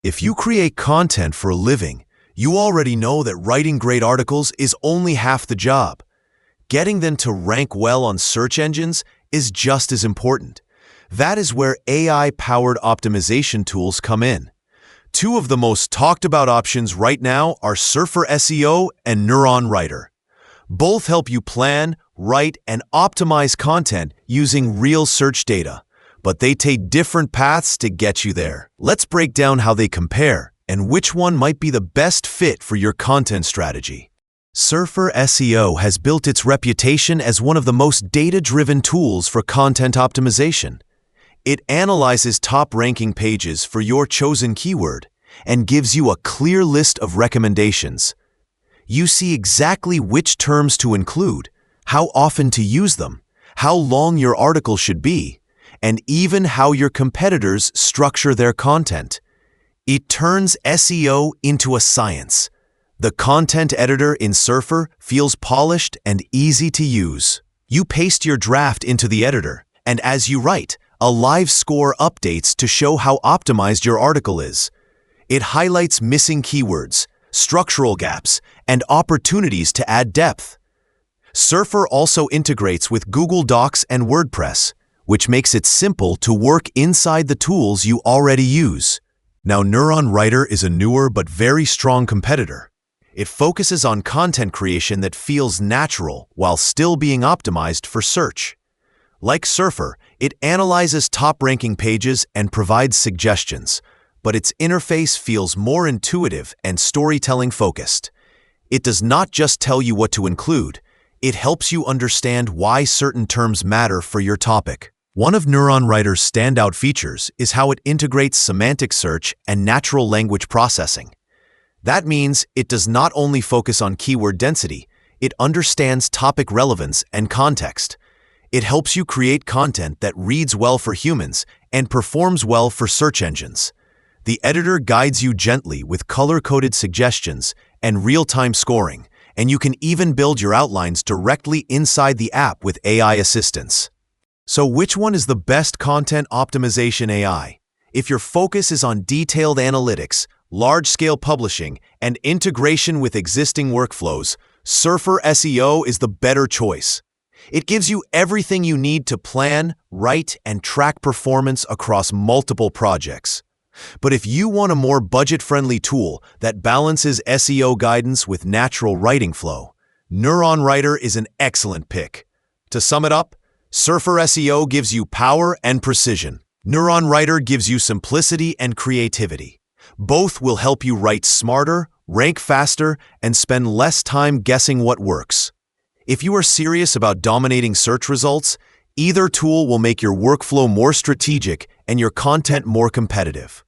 If you create content for a living, you already know that writing great articles is only half the job. Getting them to rank well on search engines is just as important. That is where AI-powered optimization tools come in. Two of the most talked about options right now are SERP for SEO and NeuronWriter. Both help you plan, write, and optimize content using real search data, but they take different paths to get you there. Let's break down how they compare and which one might be the best fit for your content strategy. SERP for SEO has built its reputation as one of the most data-driven tools for content optimization. It analyzes top-ranking pages for your chosen keyword and gives you a clear list of recommendations. You see exactly which terms to include, how often to use them, how long your article should be, and even how your competitors structure their content. It turns SEO into a science. The content editor in SERP feels polished and easy to use. You paste your draft into the editor, and as you write, a live score updates to show how optimized your article is. It highlights missing keywords, structural gaps, and opportunities to add depth. SERP also integrates with Google Docs and WordPress, which makes it simple to work inside the tools you already use. Now, NeuronWriter is a newer but very strong competitor. It focuses on content creation that feels natural while still being optimized for search. Like SERP, it analyzes top-ranking pages and provides suggestions, but its interface feels more intuitive and storytelling-focused. It does not just tell you what to include, it helps you understand why certain terms matter for your topic. One of NeuronWriter's standout features is how it integrates semantic search and natural language processing. That means it does not only focus on keyword density, it understands topic relevance and context. It helps you create content that reads well for humans and performs well for search engines. The editor guides you gently with color-coded suggestions and real-time scoring, and you can even build your outlines directly inside the app with AI assistance. So which one is the best content optimization AI? If your focus is on detailed analytics, large-scale publishing, and integration with existing workflows, SERP for SEO is the better choice. It gives you everything you need to plan, write, and track performance across multiple projects. But if you want a more budget-friendly tool that balances SEO guidance with natural writing flow, NeuronWriter is an excellent pick. To sum it up, SERP for SEO gives you power and precision. NeuronWriter gives you simplicity and creativity. Both will help you write smarter, rank faster, and spend less time guessing what works. If you are serious about dominating search results, either tool will make your workflow more strategic and your content more competitive.